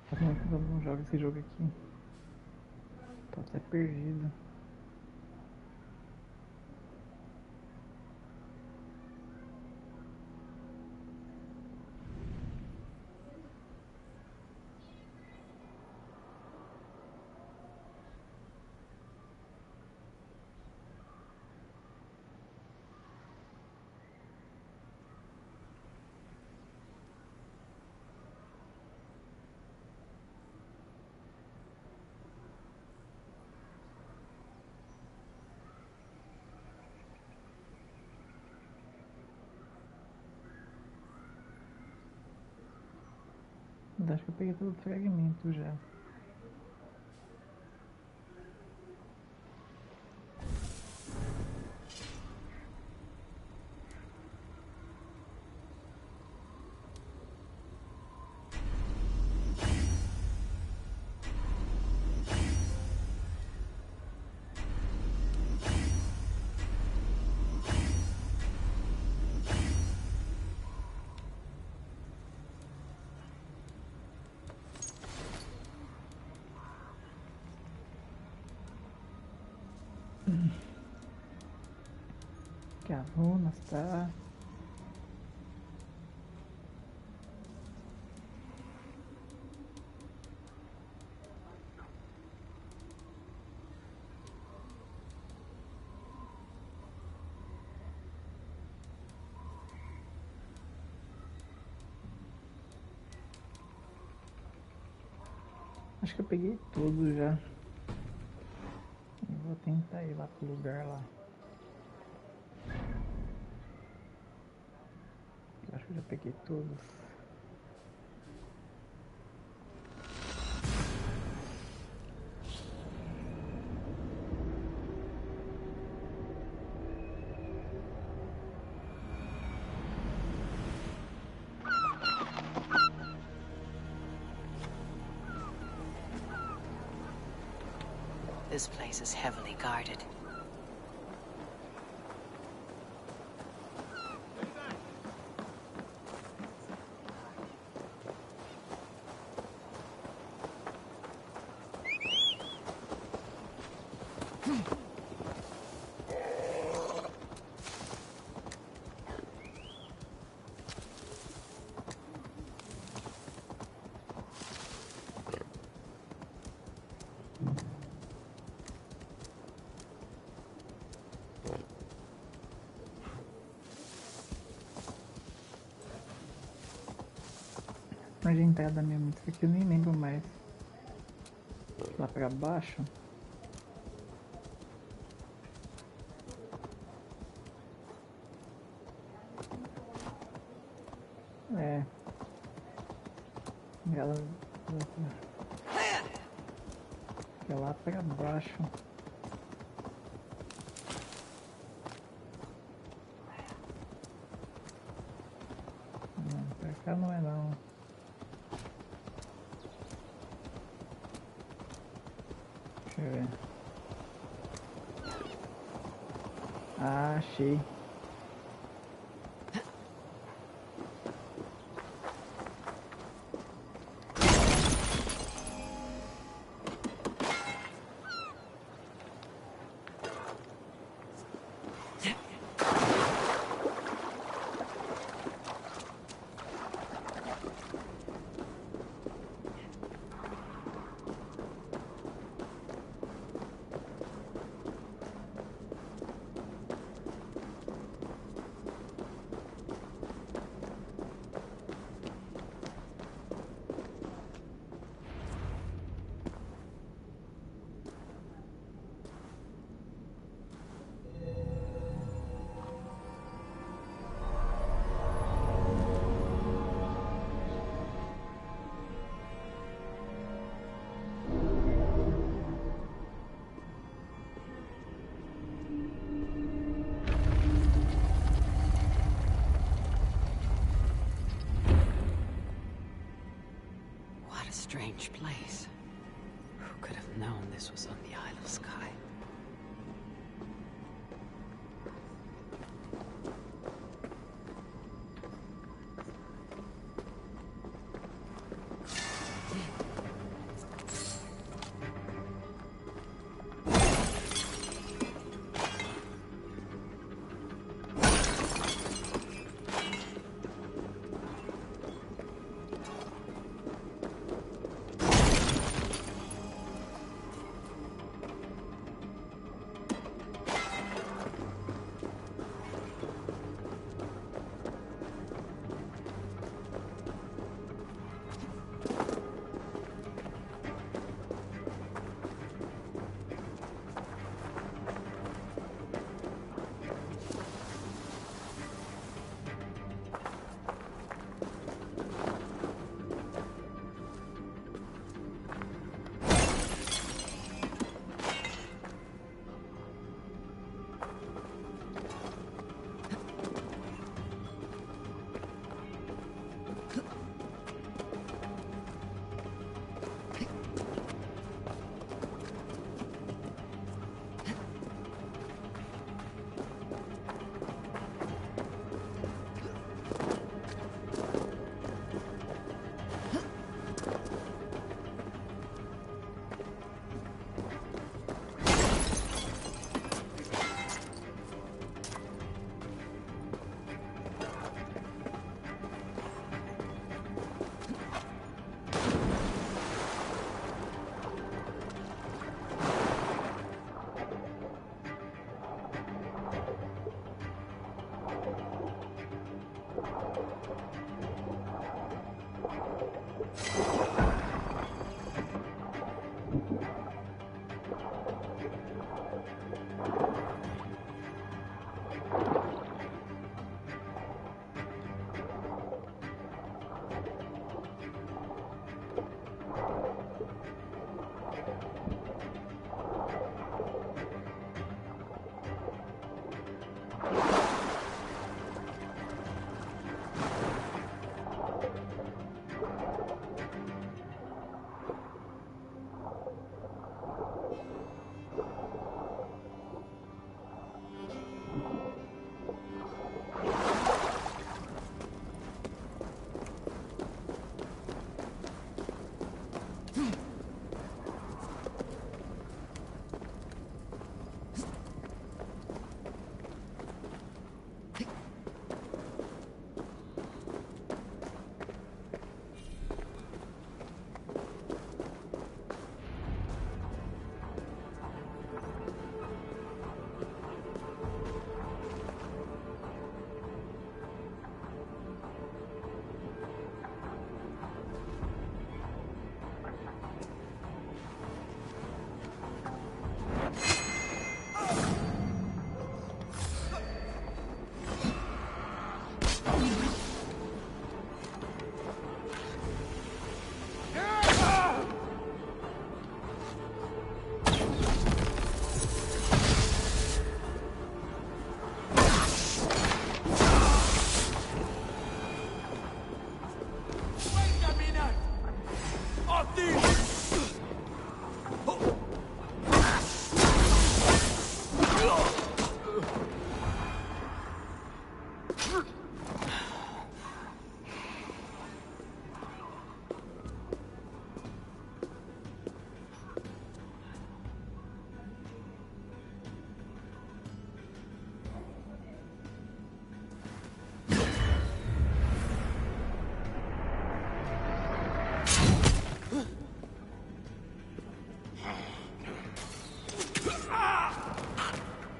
Faz muito tempo que eu não jogo esse jogo aqui. Tô até perdido. Acho que eu peguei todo o fragmento já. Que as runas, tá? Acho que eu peguei tudo já. Eu vou tentar ir lá pro lugar lá. Eu acho que eu já peguei todos. This place is heavily guarded. Onde a entrada mesmo, isso aqui eu nem lembro mais. Lá pra baixo. É. Ela. É lá pra baixo. Não, pra cá não é não. Deixa eu ver. Ah, achei. What a strange place. Who could have known this was on the Isle of Skye?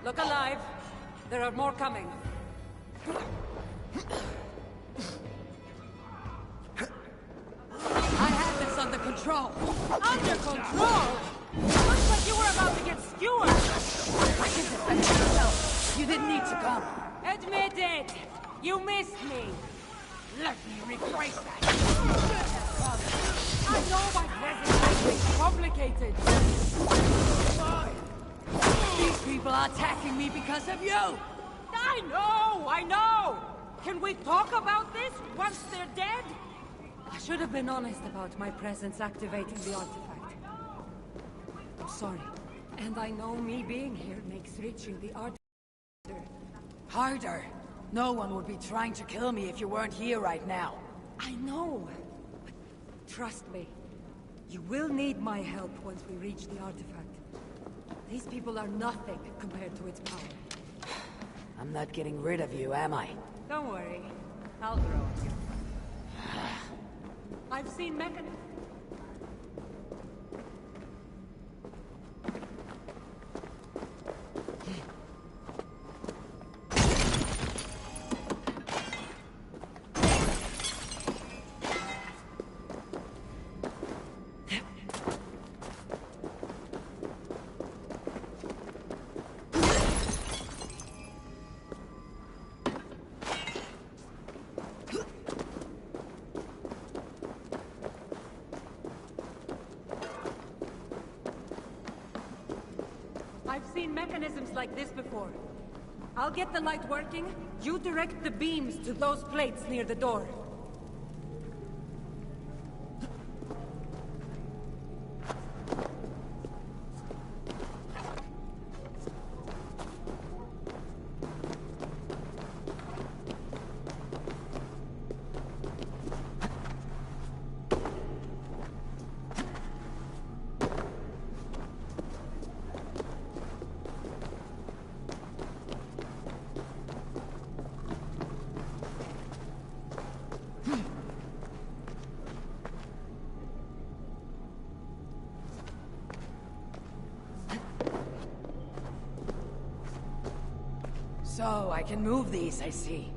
Look alive. There are more coming. I had this under control. Under control? Looks like you were about to get skewered. I can defend myself. You didn't need to come. Admit it. You missed me. Let me rephrase that. I know my presence is complicated. These people are attacking me because of you! I know! Can we talk about this once they're dead? I should have been honest about my presence activating the artifact. I'm sorry. And I know me being here makes reaching the artifact harder. No one would be trying to kill me if you weren't here right now. I know. But trust me. You will need my help once we reach the artifact. These people are nothing compared to its power. I'm not getting rid of you, am I? Don't worry. I'll grow on you. I've seen mechanisms. I've seen mechanisms like this before. I'll get the light working. You direct the beams to those plates near the door. So, I can move these, I see.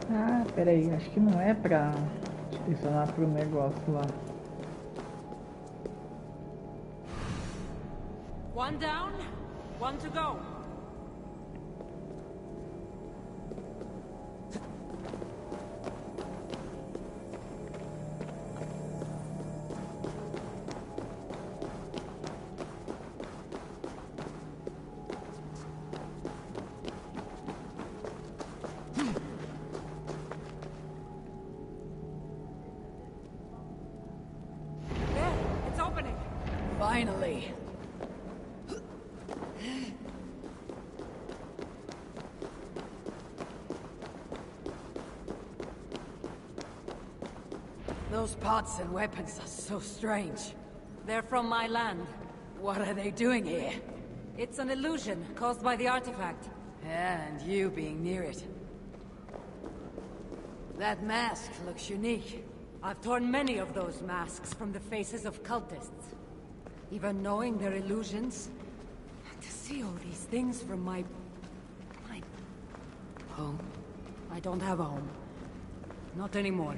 Ah, peraí, acho que não é pra direcionar pro negócio lá. One down, one to go. There, it's opening. Finally. Those pots and weapons are so strange. They're from my land. What are they doing here? It's an illusion caused by the artifact. And you being near it. That mask looks unique. I've torn many of those masks from the faces of cultists. Even knowing they're illusions, to see all these things from my Home? I don't have a home. Not anymore.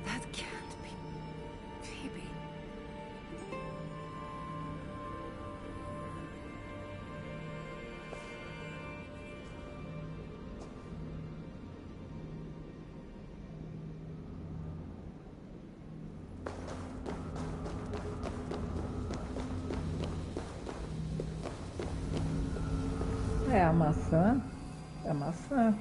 That can't be Phoebe. É a maçã? É a maçã.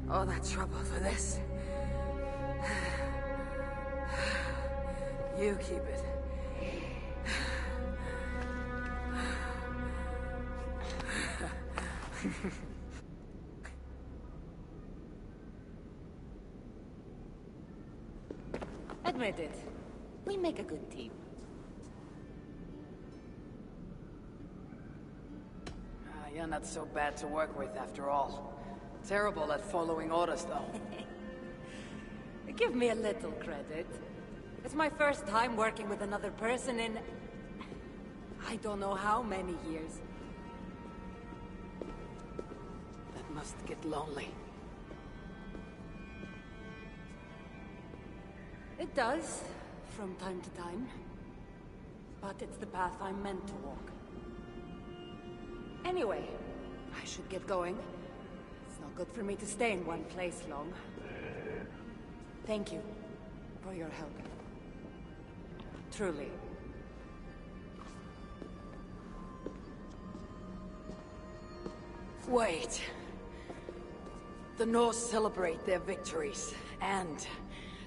All that trouble for this. You keep it. Admit it. We make a good team. You're not so bad to work with after all. Terrible at following orders, though. Give me a little credit. It's my first time working with another person in... I don't know how many years. That must get lonely. It does, from time to time. But it's the path I'm meant to walk. Anyway, I should get going. It's not good for me to stay in one place long. Thank you for your help. Truly. Wait. The Norse celebrate their victories, and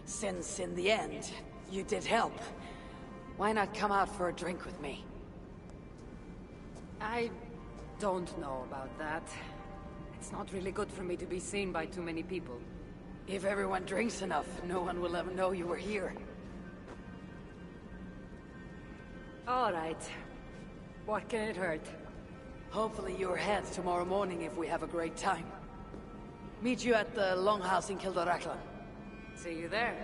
since in the end, you did help, why not come out for a drink with me? I don't know about that. It's not really good for me to be seen by too many people. If everyone drinks enough, no one will ever know you were here. All right. What can it hurt? Hopefully you're ahead tomorrow morning if we have a great time. Meet you at the Longhouse in Kildoraklan. See you there.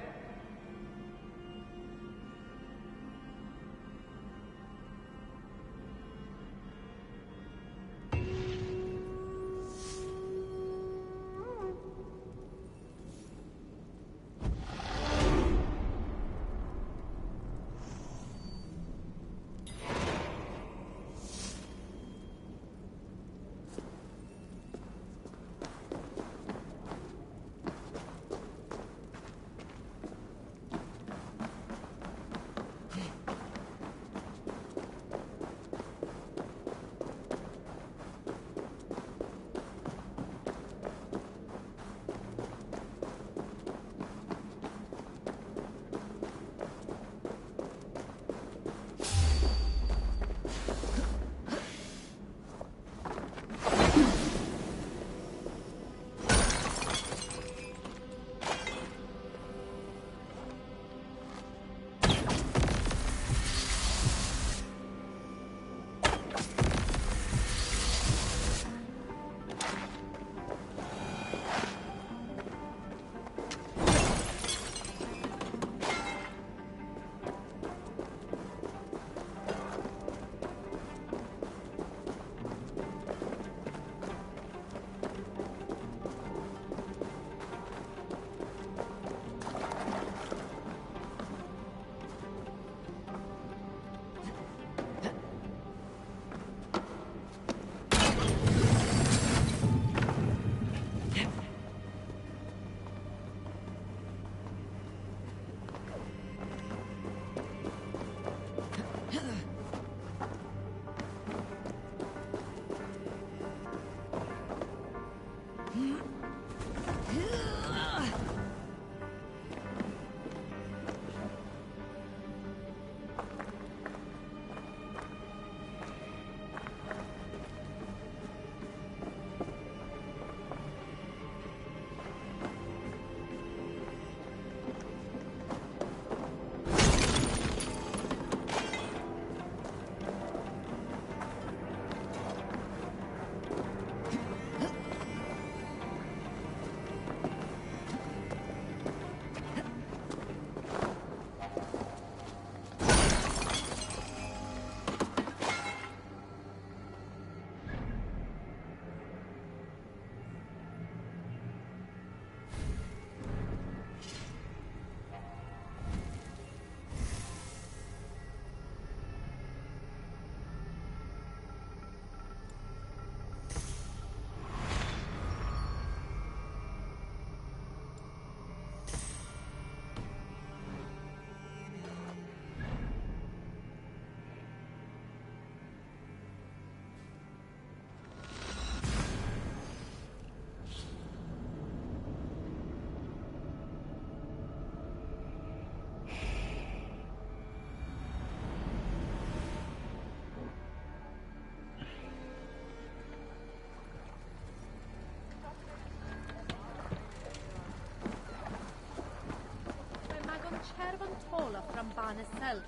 van tola from Bane Selve.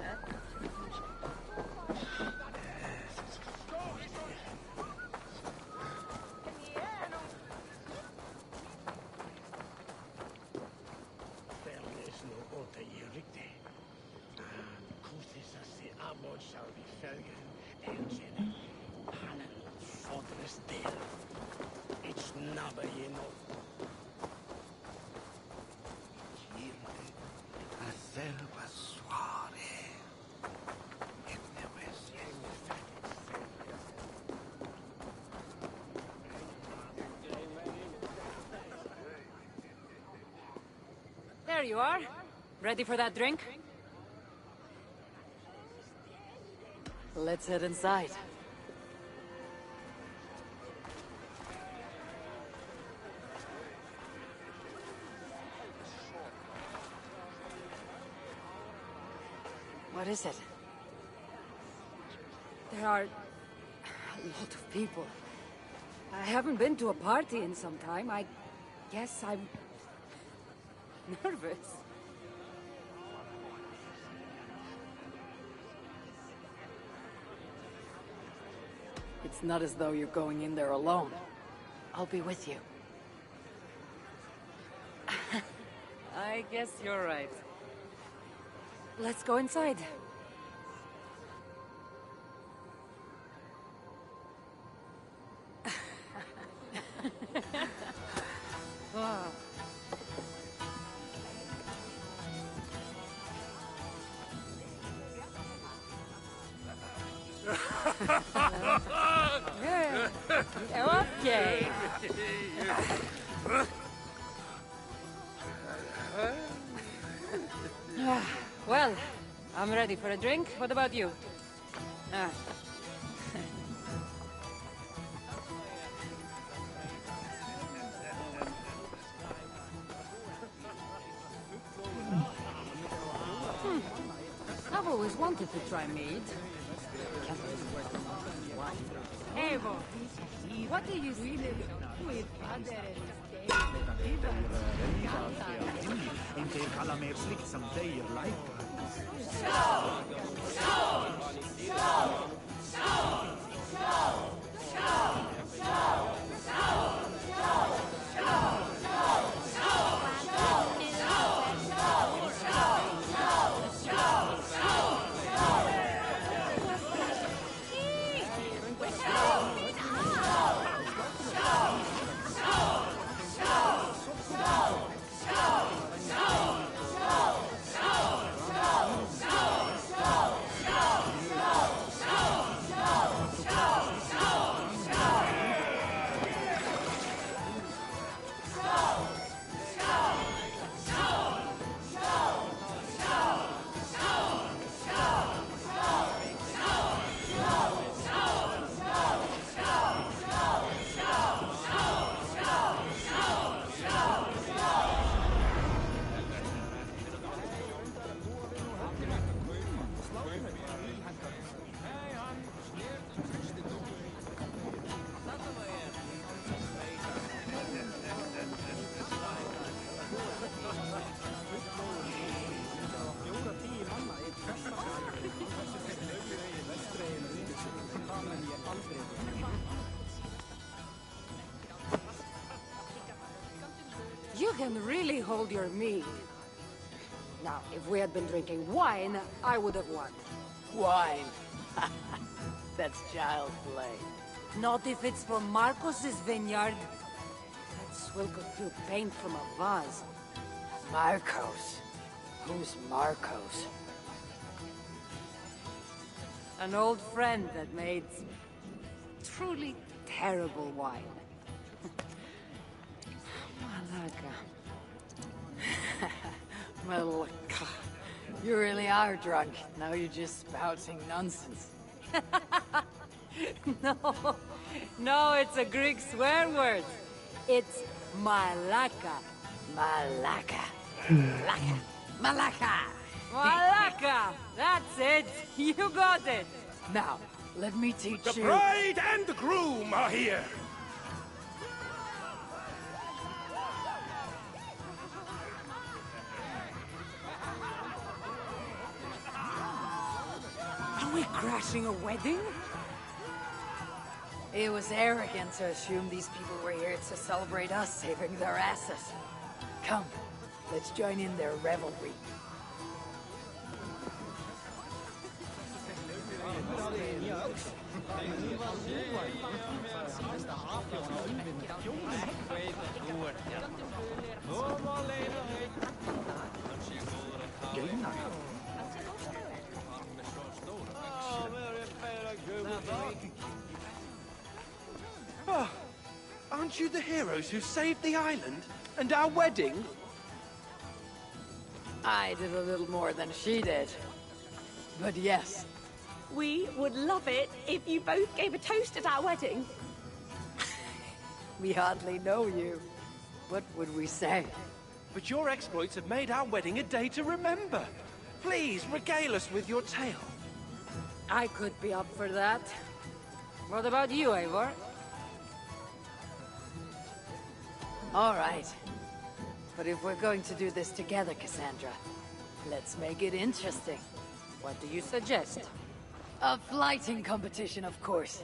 There you are. Ready for that drink? Let's head inside. What is it? There are a lot of people. I haven't been to a party in some time. I guess I'm nervous. It's not as though you're going in there alone. I'll be with you. I guess you're right. Let's go inside. Wow. Okay. Well, I'm ready for a drink. What about you? I've always wanted to try mead. Evo, what do you see with You can really hold your mead. Now, if we had been drinking wine, I would have won. Wine. That's child's play. Not if it's from Marcos's vineyard. That swill could do paint from a vase. Marcos. Who's Marcos? An old friend that made truly terrible wine. Malaka. You really are drunk. Now you're just spouting nonsense. No, it's a Greek swear word. It's malaka. Malaka. Malaka. Malaka. Malaka! That's it! You got it! Now, let me teach The you... bride and the groom are here! we crashing a wedding? It was arrogant to assume these people were here to celebrate us saving their asses. Come, let's join in their revelry. Oh, aren't you the heroes who saved the island and our wedding? I did a little more than she did. But yes. We would love it if you both gave a toast at our wedding. We hardly know you. What would we say? But your exploits have made our wedding a day to remember. Please, regale us with your tale. I could be up for that. What about you, Eivor? All right. But if we're going to do this together, Cassandra, let's make it interesting. What do you suggest? A flighting competition, of course.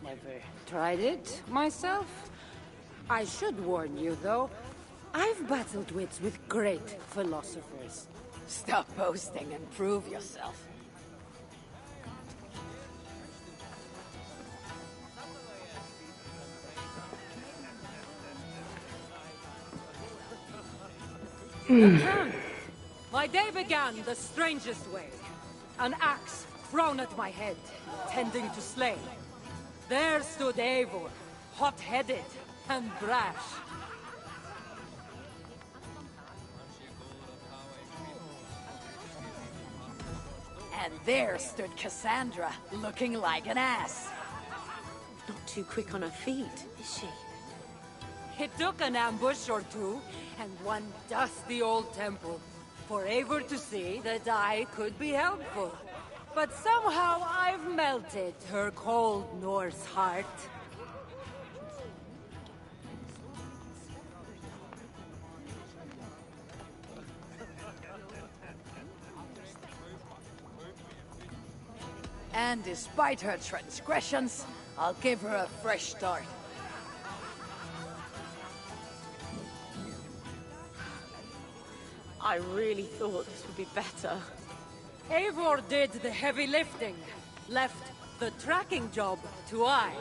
Never tried it myself. I should warn you, though. I've battled wits with great philosophers. Stop boasting and prove yourself. My day began the strangest way. An axe thrown at my head, tending to slay. There stood Eivor, hot-headed and brash. And there stood Cassandra, looking like an ass. Not too quick on her feet, is she? It took an ambush or two, and one dusty old temple, for Eivor to see that I could be helpful. But somehow I've melted her cold Norse heart. And despite her transgressions, I'll give her a fresh start. I really thought this would be better. Eivor did the heavy lifting, left the tracking job to I.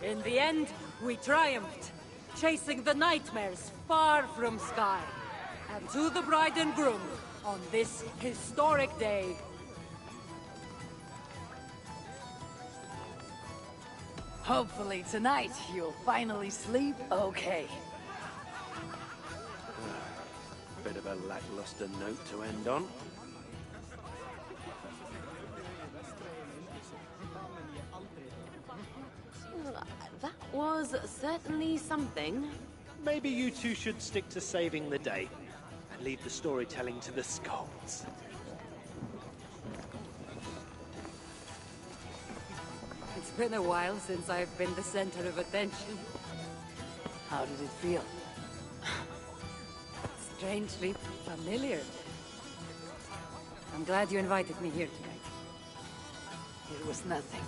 In the end, we triumphed, chasing the nightmares far from Sky. And to the bride and groom, on this historic day, Hopefully tonight, you'll finally sleep okay. Bit of a lackluster note to end on. That was certainly something. Maybe you two should stick to saving the day and leave the storytelling to the skulls. it's been a while since I've been the center of attention. How did it feel? Strangely familiar. I'm glad you invited me here tonight. It was nothing.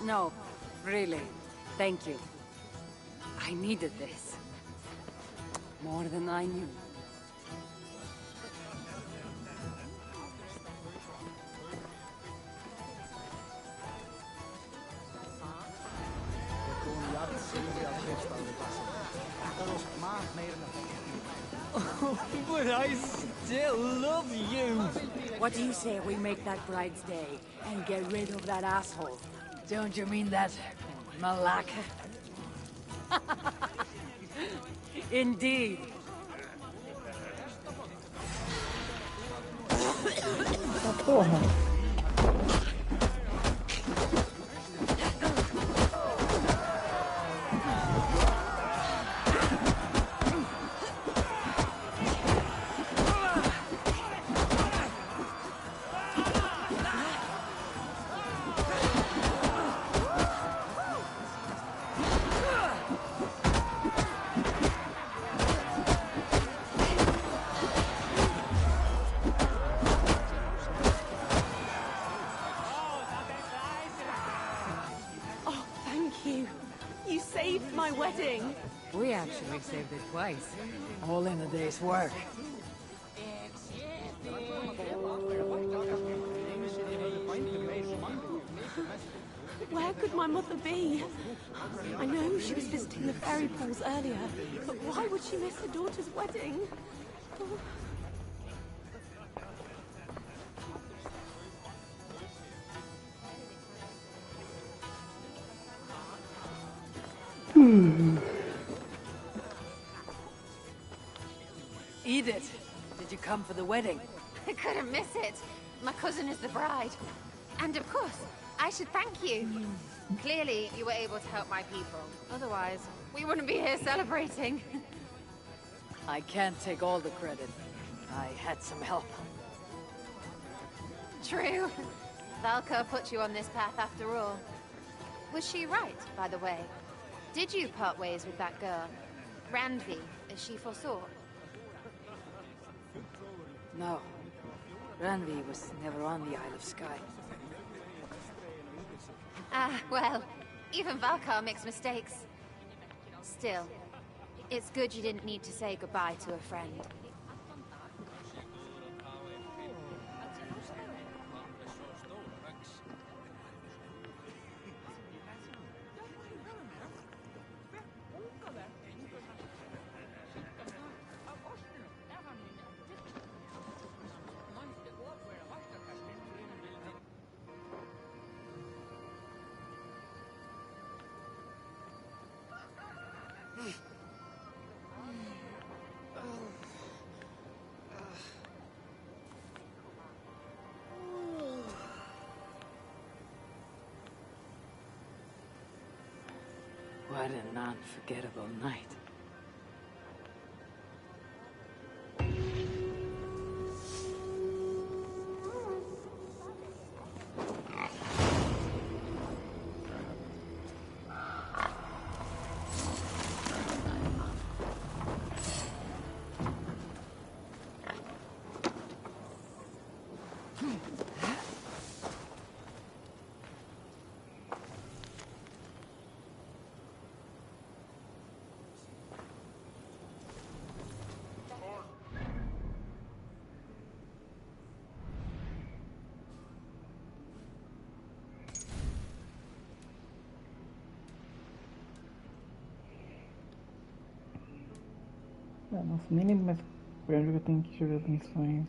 No, really. Thank you. I needed this. More than I knew. But I still love you! What do you say we make that bride's day and get rid of that asshole? Don't you mean that, Malaka? Indeed. Porra. actually saved it twice. All in a day's work. Where could my mother be? I know she was visiting the fairy pools earlier, but why would she miss her daughter's wedding? Edith, did you come for the wedding? I couldn't miss it. My cousin is the bride. And of course, I should thank you. Clearly, you were able to help my people. Otherwise, we wouldn't be here celebrating. I can't take all the credit. I had some help. True. Valka put you on this path after all. Was she right, by the way? Did you part ways with that girl? Randvi, as she foresaw? No. Ranvi was never on the Isle of Skye. Ah, well, even Valkar makes mistakes. Still, it's good you didn't need to say goodbye to a friend. What an unforgettable night. Nossa, nem lembro mais pra onde eu tenho que jogar as missões.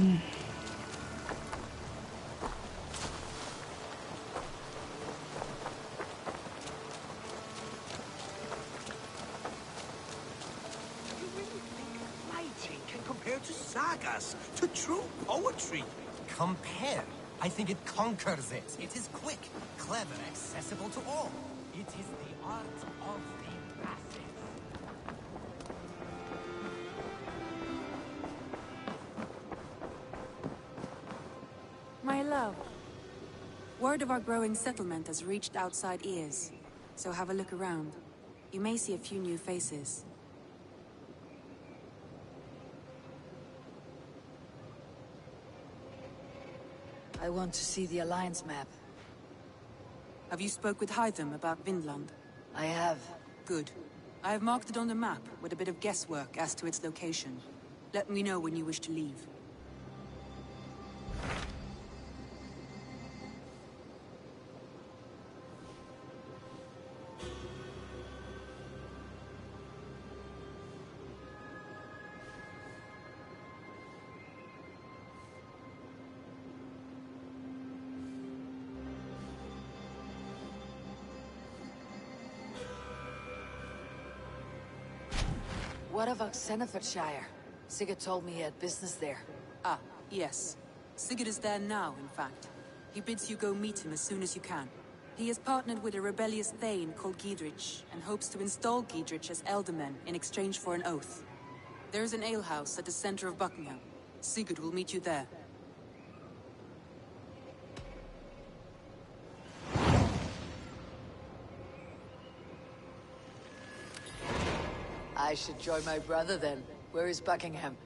Writing can compare to sagas, to true poetry. Compare? I think it conquers it. It is quick, clever, accessible to all. It is the art of the masses. My love, word of our growing settlement has reached outside ears, so have a look around. You may see a few new faces. I want to see the Alliance map. Have you spoke with Hytham about Vinland? I have. Good. I have marked it on the map with a bit of guesswork as to its location. Let me know when you wish to leave. What about Senefordshire? Sigurd told me he had business there. Ah, yes. Sigurd is there now, in fact. He bids you go meet him as soon as you can. He has partnered with a rebellious Thane called Giedrich, and hopes to install Giedrich as Elderman in exchange for an oath. There is an alehouse at the center of Buckingham. Sigurd will meet you there. I should join my brother then. Where is Buckingham?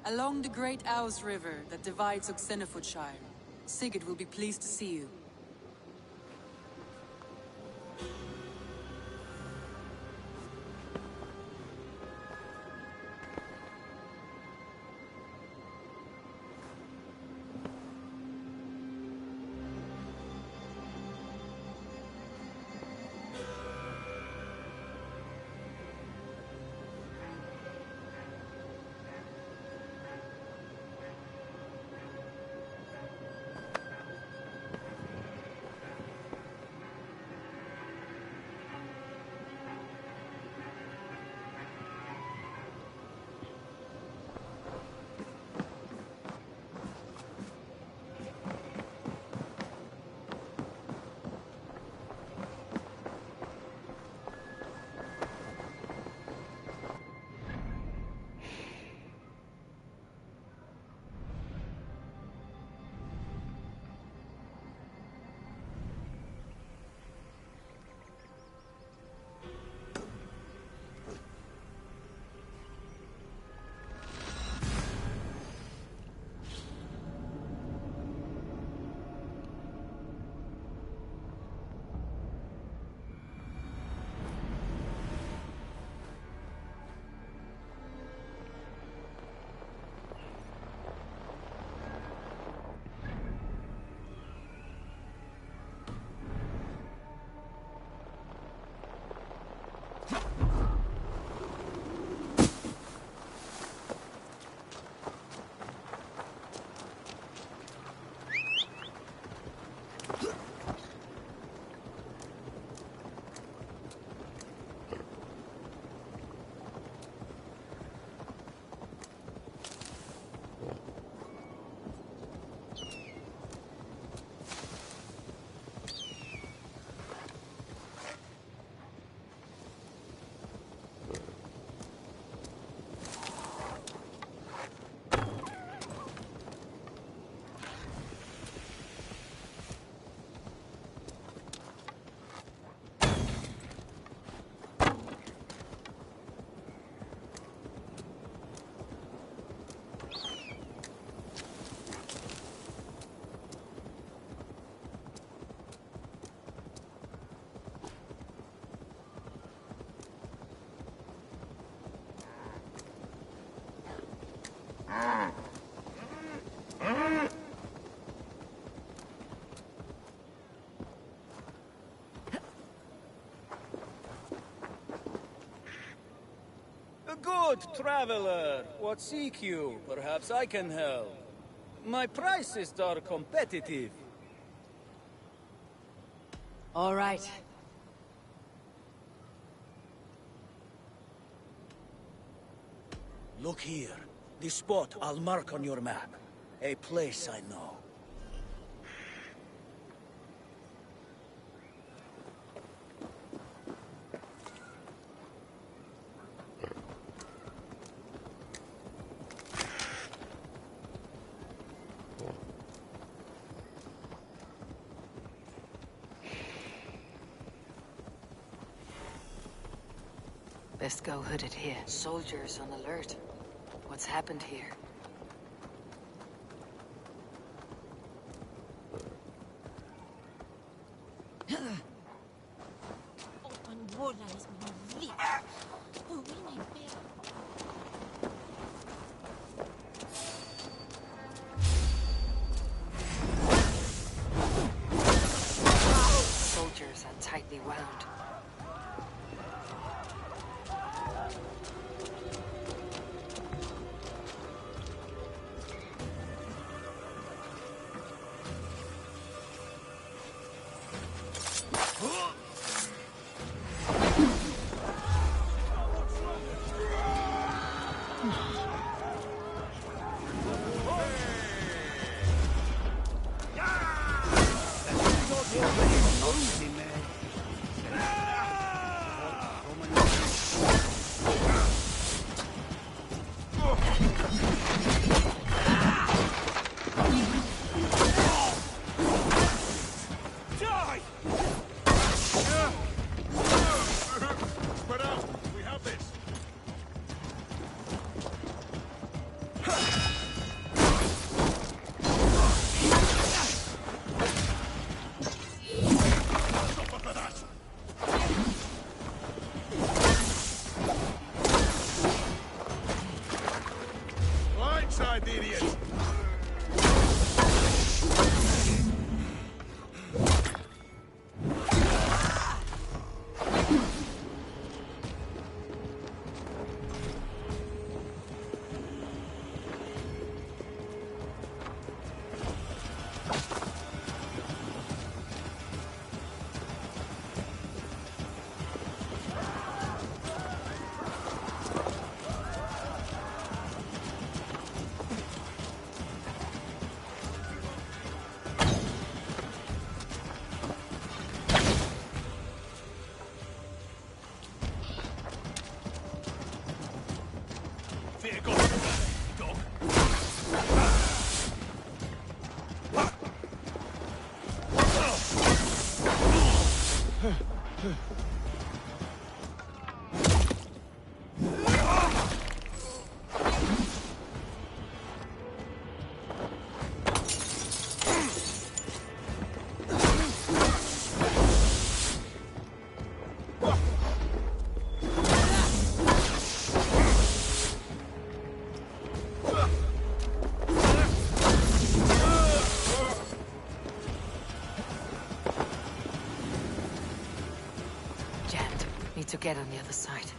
Along the Great Ouse River that divides Oxenfordshire. Sigurd will be pleased to see you. Good traveler, what seek you? Perhaps I can help. My prices are competitive. All right. Look here. This spot I'll mark on your map. A place I know. Best go hooded here. Soldiers on alert. What's happened here? Soldiers are tightly wound. Need to get on the other side.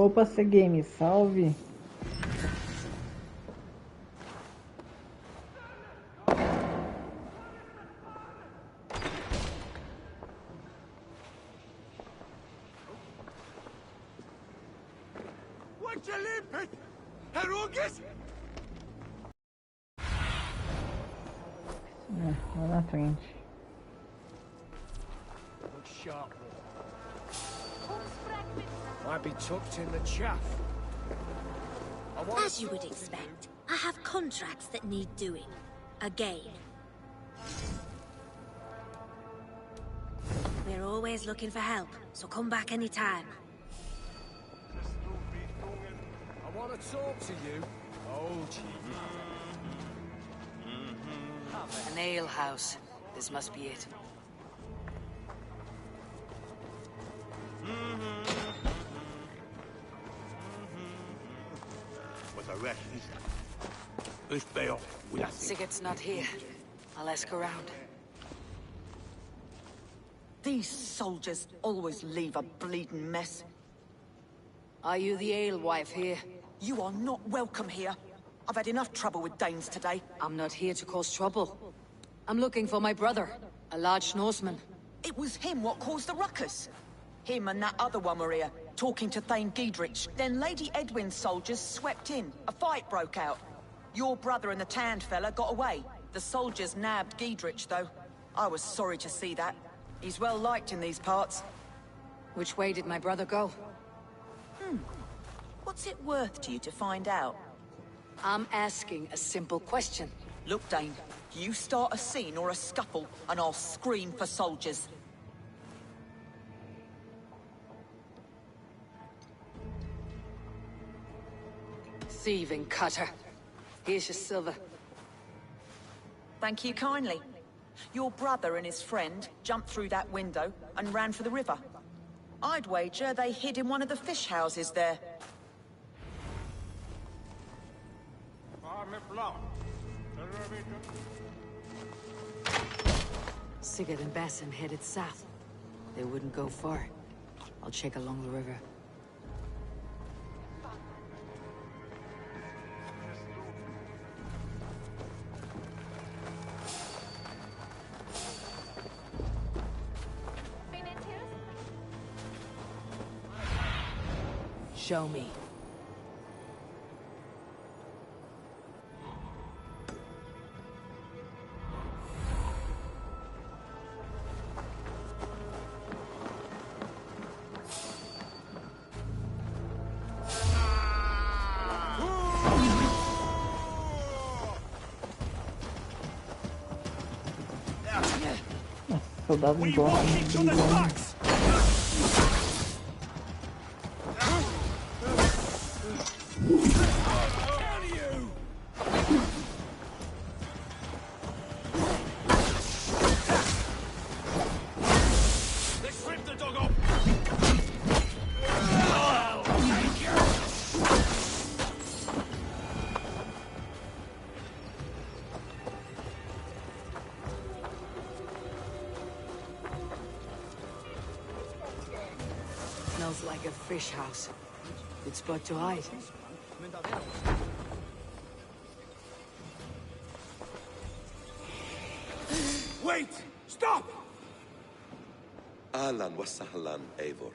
Opa, C-Game, salve! Lá na frente. Look sharp. Might be tucked in the chaff. As you would expect, I have contracts that need doing. Again. We're always looking for help, so come back anytime. I want to talk to you. Oh, gee. An ale house. This must be it. Sigurd's not here. I'll ask around. These soldiers always leave a bleeding mess. Are you the alewife here? You are not welcome here. I've had enough trouble with Danes today. I'm not here to cause trouble. I'm looking for my brother, a large Norseman. It was him what caused the ruckus. Him and that other one were here, talking to Thane Giedrich. Then Lady Edwin's soldiers swept in. A fight broke out. Your brother and the tanned fella got away. The soldiers nabbed Giedrich, though. I was sorry to see that. He's well liked in these parts. Which way did my brother go? What's it worth to you to find out? I'm asking a simple question. Look, Dane, you start a scene or a scuffle, and I'll scream for soldiers. Thieving cutter. Here's your silver. Thank you kindly. Your brother and his friend jumped through that window and ran for the river. I'd wager they hid in one of the fish houses there. Sigurd and Basim headed south. They wouldn't go far. I'll check along the river. Show me. Soldado embora. Smells like a fish house. Good spot to hide. Wait! Stop! Ahlan wa sahlan, Eivor.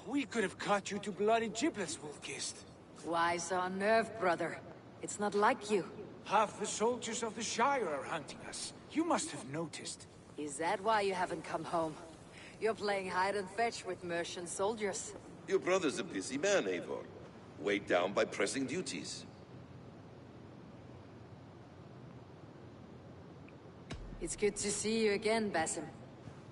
We could have cut you to bloody giblets, Wolfkist. Why so unnerved, brother? It's not like you. Half the soldiers of the Shire are hunting us. You must have noticed. Is that why you haven't come home? You're playing hide and fetch with Mercian soldiers. Your brother's a busy man, Eivor. Weighed down by pressing duties. It's good to see you again, Basim.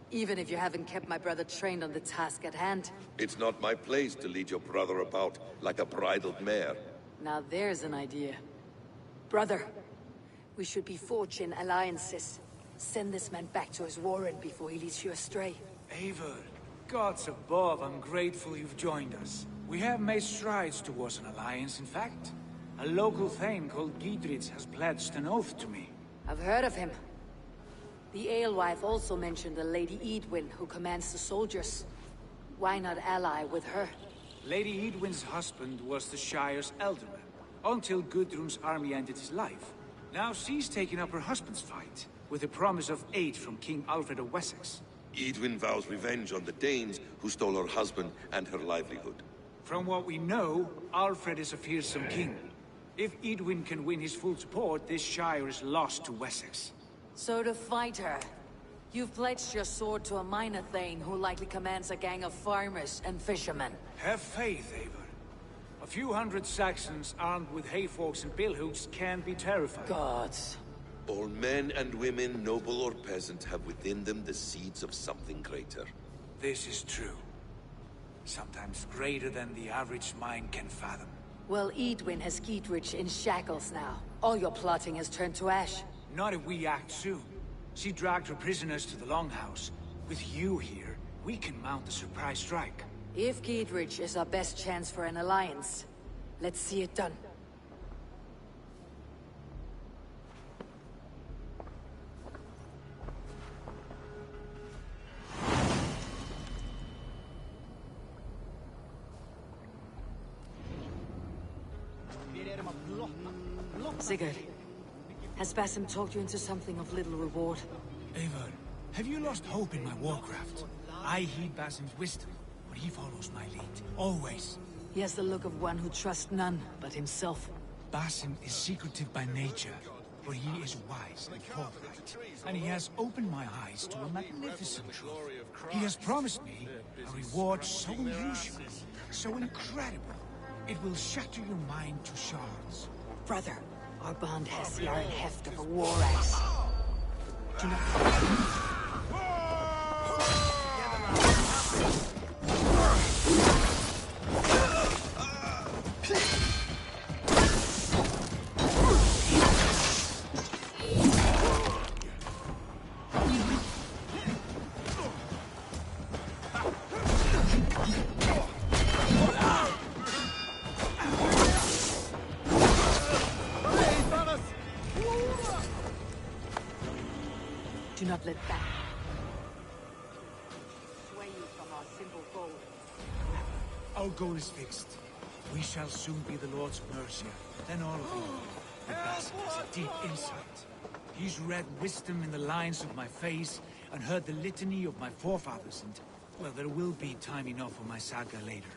Even if you haven't kept my brother trained on the task at hand. It's not my place to lead your brother about like a bridled mare. Now there's an idea. Brother, we should be forging alliances. Send this man back to his warren before he leads you astray. Eivor, gods above, I'm grateful you've joined us. We have made strides towards an alliance, in fact. A local thane called Giedrich has pledged an oath to me. I've heard of him. The alewife also mentioned a Lady Edwin who commands the soldiers. Why not ally with her? Lady Edwin's husband was the Shire's alderman, until Gudrun's army ended his life. Now she's taking up her husband's fight, with a promise of aid from King Alfred of Wessex. Edwin vows revenge on the Danes who stole her husband and her livelihood. From what we know, Alfred is a fearsome king. If Edwin can win his full support, this Shire is lost to Wessex. So to fight her, you've pledged your sword to a minor thane who likely commands a gang of farmers and fishermen. Have faith, Eivor. A few hundred Saxons armed with hayforks and billhooks can be terrifying. Gods. All men and women, noble or peasant, have within them the seeds of something greater. This is true. Sometimes greater than the average mind can fathom. Well, Edwin has Geedrich in shackles now. All your plotting has turned to ash. Not if we act soon. She dragged her prisoners to the Longhouse. With you here, we can mount a surprise strike. If Geedrich is our best chance for an alliance, let's see it done. Sigurd, has Basim talked you into something of little reward? Eivor, have you lost hope in my warcraft? I heed Basim's wisdom, but he follows my lead, always. He has the look of one who trusts none but himself. Basim is secretive by nature, but he is wise and forthright. And he has opened my eyes to a magnificent truth. He has promised me a reward so unusual, so incredible, it will shatter your mind to shards. Brother, our bond has the iron heft of a war axe. Do not... Do not let that sway you from our simple goal. Our goal is fixed. We shall soon be the Lords of Mercia, then all of you. But Basim has a deep insight. He's read wisdom in the lines of my face and heard the litany of my forefathers, and, well, there will be time enough for my saga later.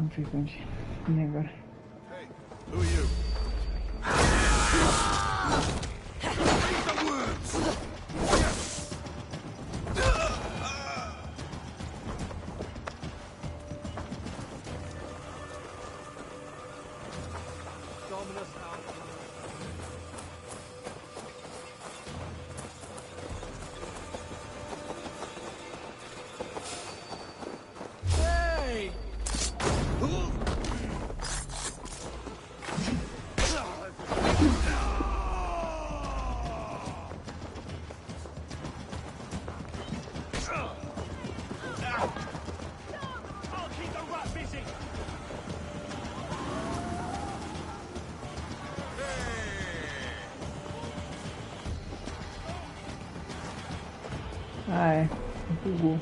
Não sei onde. E agora? Who are you? fogo.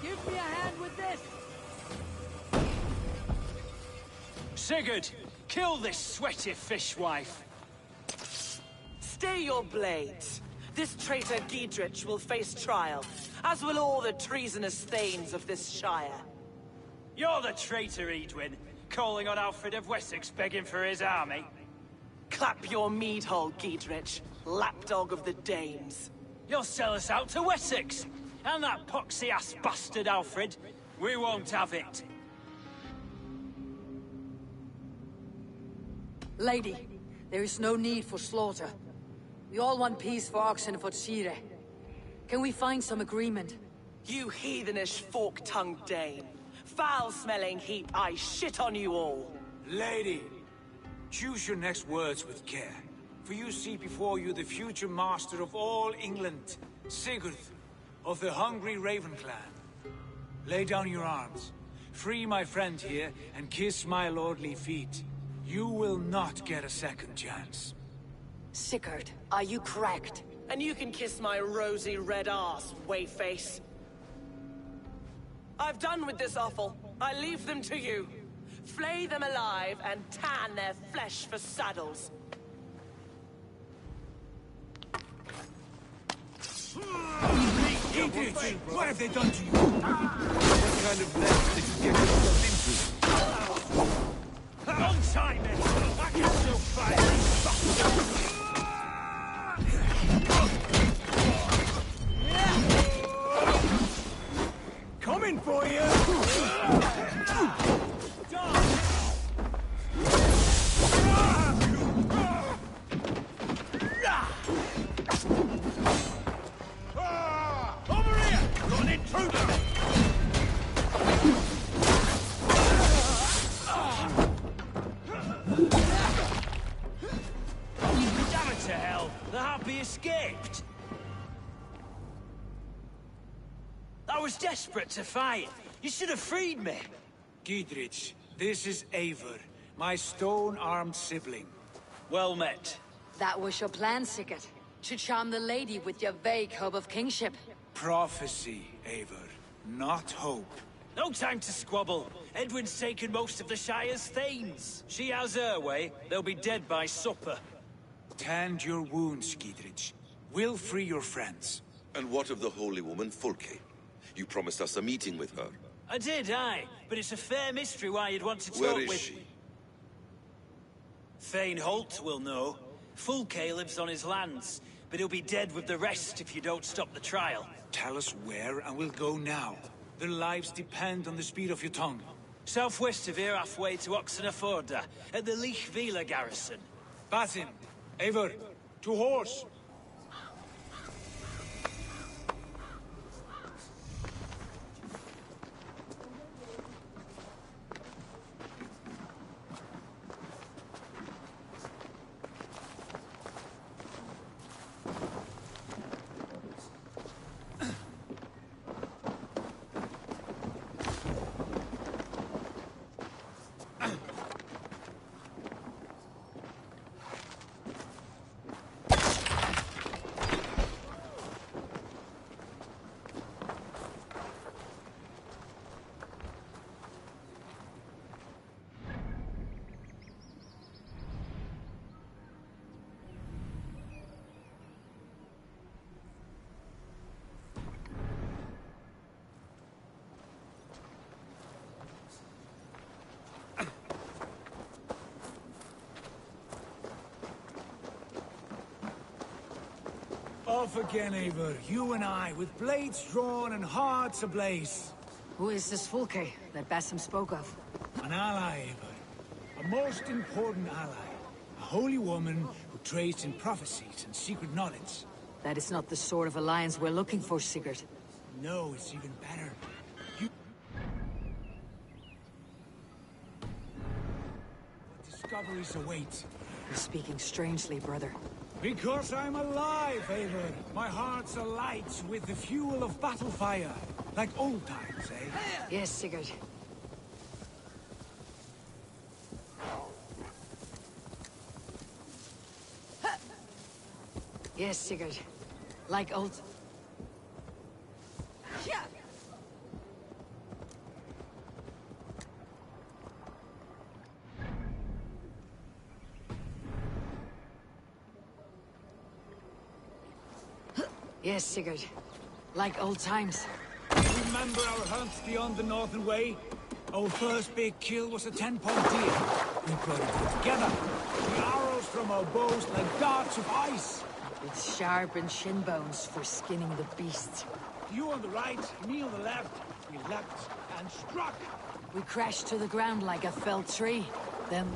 Give me a hand with this! Sigurd, kill this sweaty fishwife. Stay your blades. This traitor Giedrich will face trial, as will all the treasonous thanes of this shire. You're the traitor, Edwin, calling on Alfred of Wessex begging for his army. Clap your mead hole, Giedrich, lapdog of the Danes. You'll sell us out to Wessex, and that poxy-ass bastard Alfred. We won't have it. Lady, there is no need for slaughter. We all want peace for Oxenford. Can we find some agreement? You heathenish fork-tongued Dane. Foul-smelling heap, I shit on you all. Lady, choose your next words with care. For you see before you the future master of all England, Sigurd, of the hungry Raven clan. Lay down your arms. Free my friend here, and kiss my lordly feet. You will not get a second chance. Sigurd, are you cracked? And you can kiss my rosy red ass, wayface. I've done with this offal. I leave them to you. Flay them alive and tan their flesh for saddles. Giedrich, what have they done to you? What kind of mess did you get yourself into? On time, then! I can still fight these bastards! Coming for you! Over here! Got an intruder! Damn it to hell! The Harpy escaped! I was desperate to fight. You should have freed me. Giedrich, this is Eivor, my stone-armed sibling. Well met. That was your plan, Sigurd. To charm the lady with your vague hope of kingship. Prophecy, Eivor, not hope. No time to squabble. Edwin's taken most of the Shire's thanes. She has her way. They'll be dead by supper. Tend your wounds, Giedrich. We'll free your friends. And what of the holy woman, Fulke? You promised us a meeting with her. I did, aye. But it's a fair mystery why you'd want to talk Where with... is she? Thane Holt will know. Fulke lives on his lands, but he'll be dead with the rest if you don't stop the trial. Tell us where, and we'll go now. Their lives depend on the speed of your tongue. Southwest of here, halfway to Oxenford, at the Lichvila garrison. Basim, Eivor, to horse! Off again, Eivor. You and I, with blades drawn and hearts ablaze. Who is this Fulke that Basim spoke of? An ally, Eivor. A most important ally. holy woman who trades in prophecies and secret knowledge. That is not the sort of alliance we're looking for, Sigurd. No, it's even better. What discoveries await? You're speaking strangely, brother. Because I'm alive, Eivor. My heart's alight with the fuel of battle fire. Like old times, eh? Yes, Sigurd. Yes, Sigurd. Like old... Yes, Sigurd. Like old times. Remember our hunts beyond the Northern Way? Our first big kill was a 10-point deer. We brought it all together. The arrows from our bows like darts of ice. With sharpened shin bones for skinning the beast. You on the right, me on the left. We leapt and struck. We crashed to the ground like a felled tree. Then...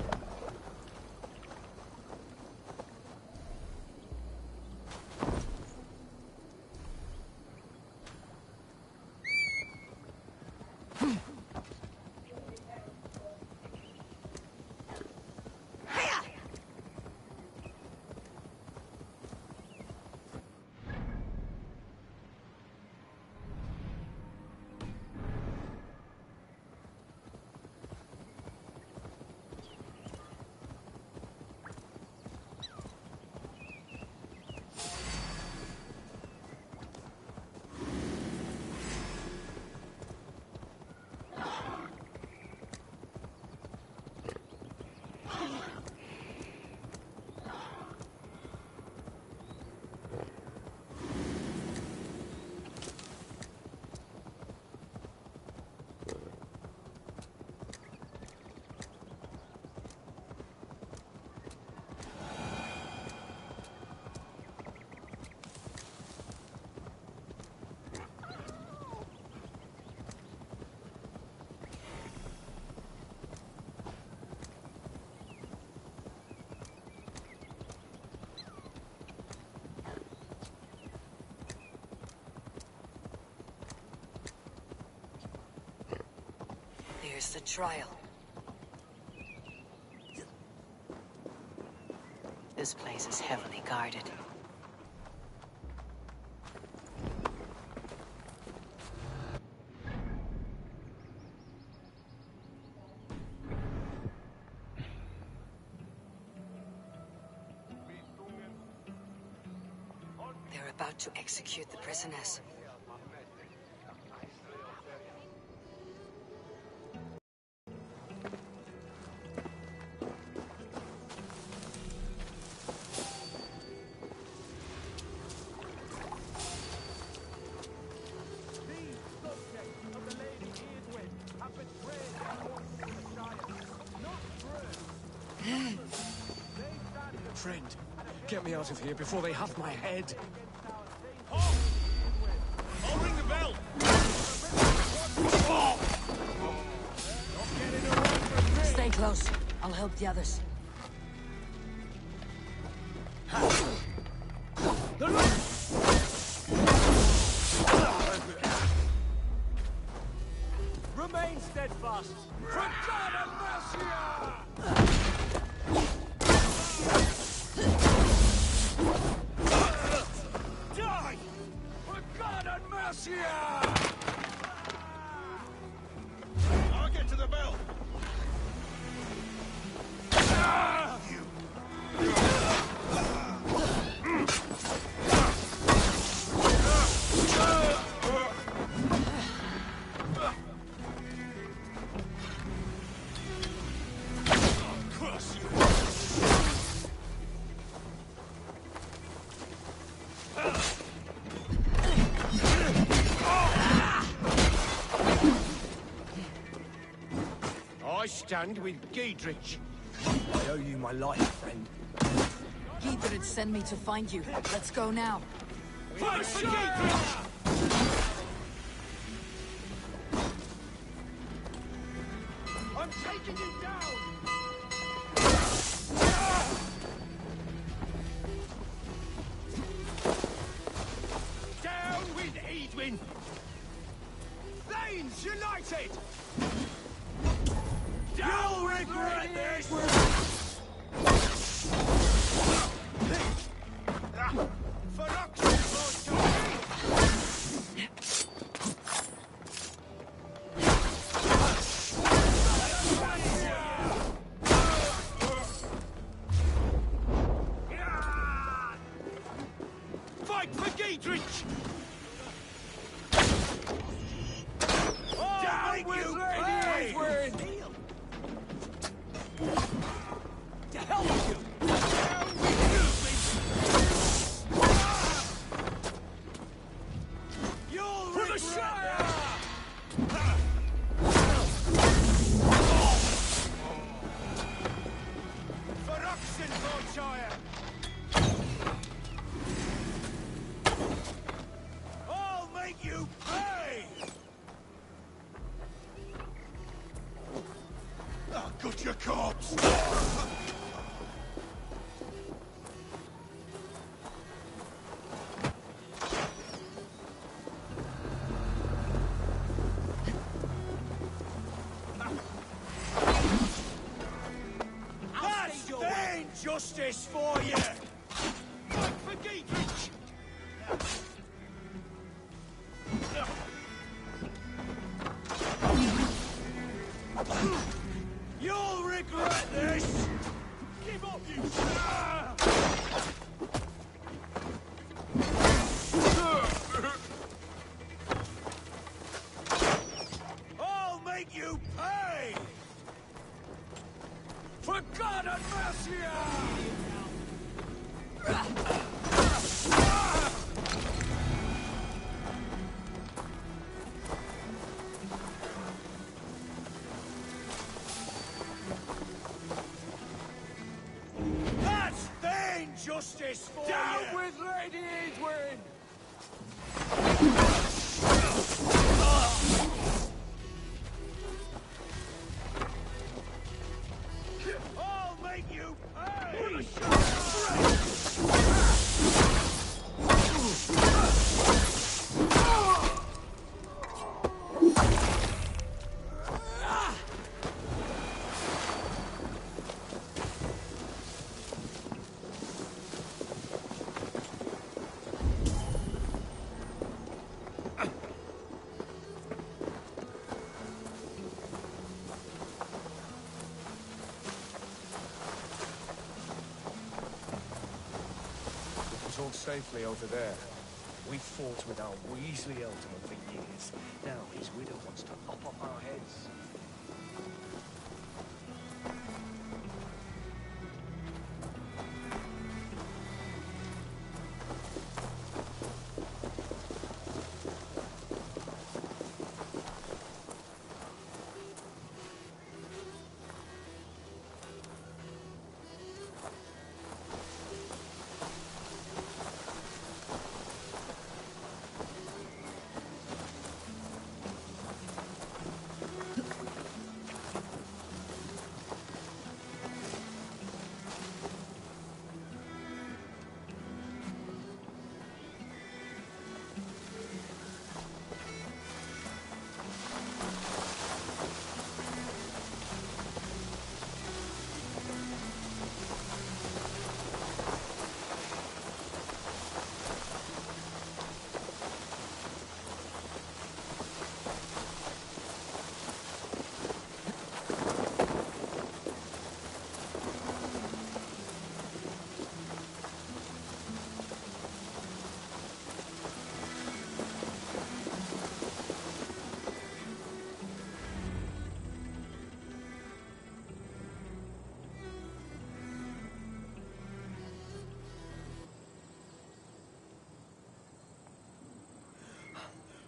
There's the trial. This place is heavily guarded. They're about to execute the prisoners. Friend, get me out of here before they have my head. I'll ring the bell! Stay close. I'll help the others. Remain steadfast! For God and Mercia! Die! For God and Mercia! I'll get to the bell! I stand with Giedrich. I owe you my life, friend. Giedrich sent me to find you. Let's go now. Fight for Giedrich! I'm taking you down! Edwin! Thanes united! You'll regret this! For Oxford, fight for Giedrich! Down with Lady Edwin! To hell with you! You'll for the Shire! For Oxenfordshire! I'll make you pay! I'll cut your corpse! That's vain justice for you! Fight for Giedrich! You'll regret this! Give up, you... I'll make you pay! For God and Mercia! That's vain justice for down you! With Lady Edwin! I'll make you pay! All safely over there. We fought with our Weasley Ealdorman for years. Now his widow wants to lop off our heads.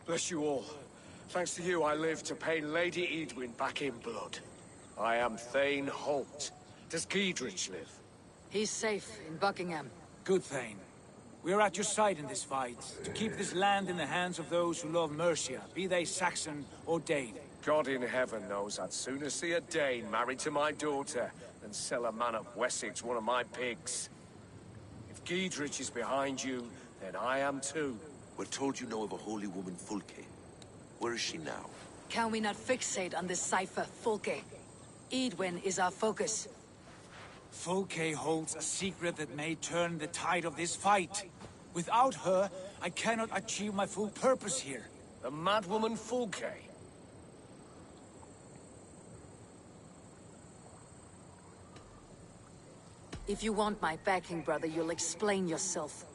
Bless you all. Thanks to you, I live to pay Lady Edwin back in blood. I am Thane Holt. Does Giedrich live? He's safe in Buckingham. Good, Thane. We are at your side in this fight, to keep this land in the hands of those who love Mercia, be they Saxon or Dane. God in heaven knows I'd sooner see a Dane married to my daughter than sell a man of Wessex one of my pigs. If Giedrich is behind you, then I am too. We're told you know of a holy woman, Fulke. Where is she now? Can we not fixate on this cipher, Fulke? Edwin is our focus. Fulke holds a secret that may turn the tide of this fight. Without her, I cannot achieve my full purpose here. The madwoman Fulke? If you want my backing, brother, you'll explain yourself.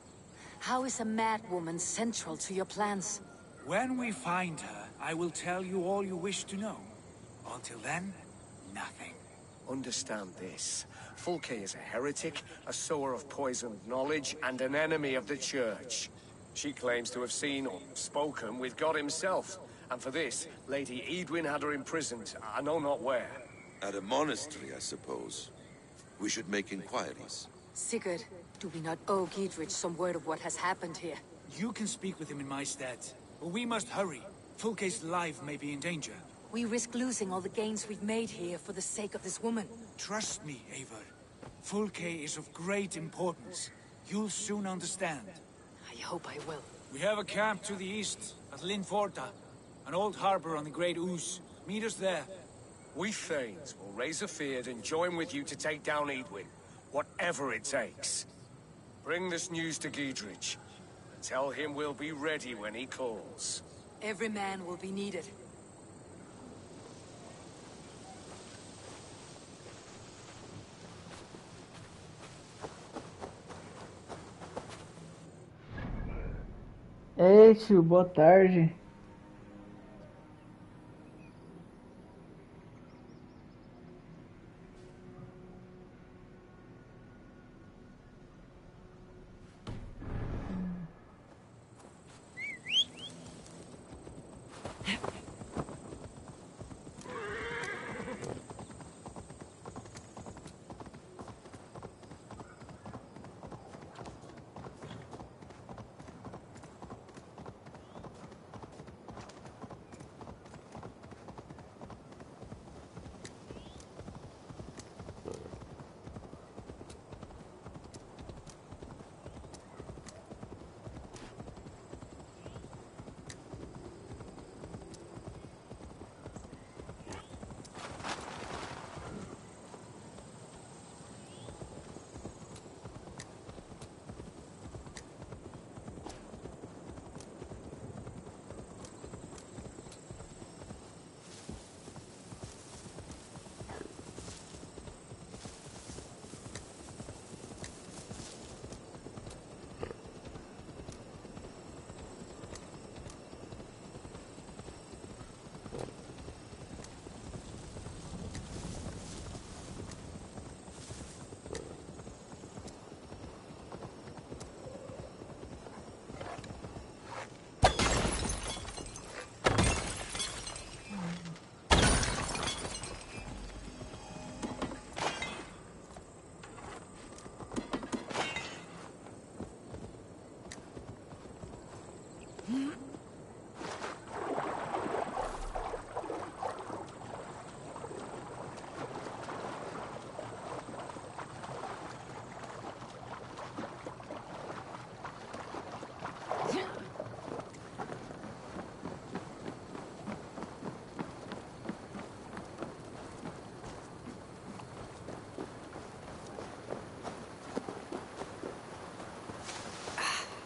How is a mad woman central to your plans? When we find her, I will tell you all you wish to know. Until then, nothing. Understand this. Fulke is a heretic, a sower of poisoned knowledge, and an enemy of the Church. She claims to have seen or spoken with God himself. And for this, Lady Edwin had her imprisoned, I know not where. At a monastery, I suppose. We should make inquiries. Sigurd, do we not owe Giedrich some word of what has happened here? You can speak with him in my stead. But we must hurry. Fulke's life may be in danger. We risk losing all the gains we've made here for the sake of this woman. Trust me, Eivor. Fulke is of great importance. You'll soon understand. I hope I will. We have a camp to the east, at Linforta. An old harbor on the Great Ouse. Meet us there. We Thanes will raise a feard and join with you to take down Edwin. Whatever it takes. Bring this news to Giedrich. And tell him we'll be ready when he calls. Every man will be needed. Ei, tio, boa tarde.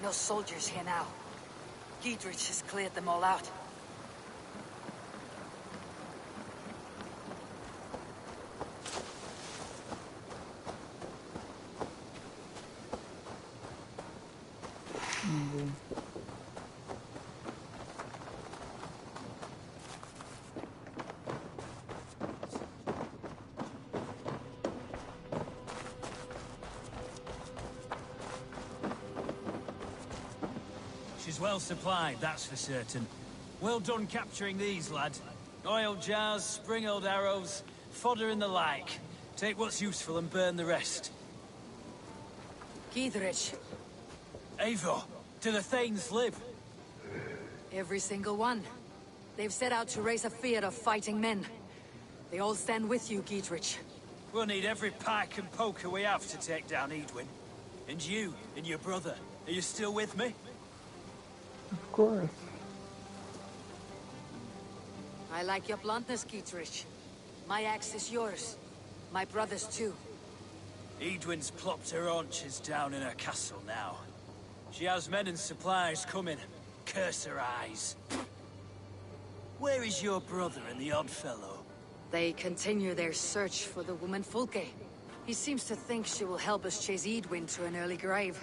No soldiers here now. Giedrich has cleared them all out. She's well supplied, that's for certain. Well done capturing these, lad. Oil jars, spring-oiled arrows, fodder and the like. Take what's useful and burn the rest. Giedrich. Eivor, do the Thanes live? Every single one. They've set out to raise a fear of fighting men. They all stand with you, Giedrich. We'll need every pike and poker we have to take down Edwin. And you, and your brother, are you still with me? Of course. I like your bluntness, Gietrich. My axe is yours. My brother's too. Edwin's plopped her haunches down in her castle now. She has men and supplies coming. Curse her eyes. Where is your brother and the odd fellow? They continue their search for the woman Fulke. He seems to think she will help us chase Edwin to an early grave.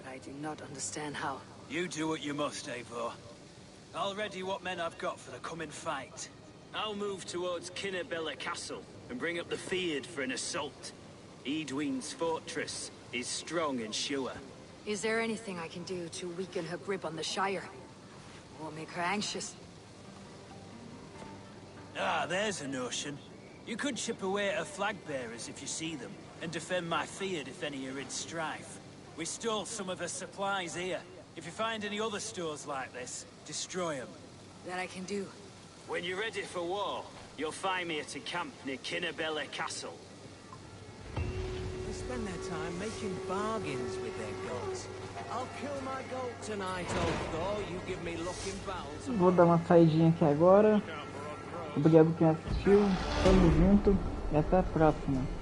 But I do not understand how. You do what you must, Eivor. I'll ready what men I've got for the coming fight. I'll move towards Kinnabella Castle and bring up the Fyrd for an assault. Edwin's fortress is strong and sure. Is there anything I can do to weaken her grip on the Shire? Or make her anxious? Ah, there's a notion. You could chip away at her flag bearers if you see them, and defend my Fyrd if any are in strife. We stole some of her supplies here. If you find any other stores like this, destroy them. That I can do. When you're ready for war, you'll find me at a camp near Kinnabella Castle. They spend their time making bargains with their gods. I'll kill my goat tonight, old Thor. You give me luck in battles. Vou dar uma saidinha aqui agora. Obrigado por quem assistiu. Tamo junto e até a próxima.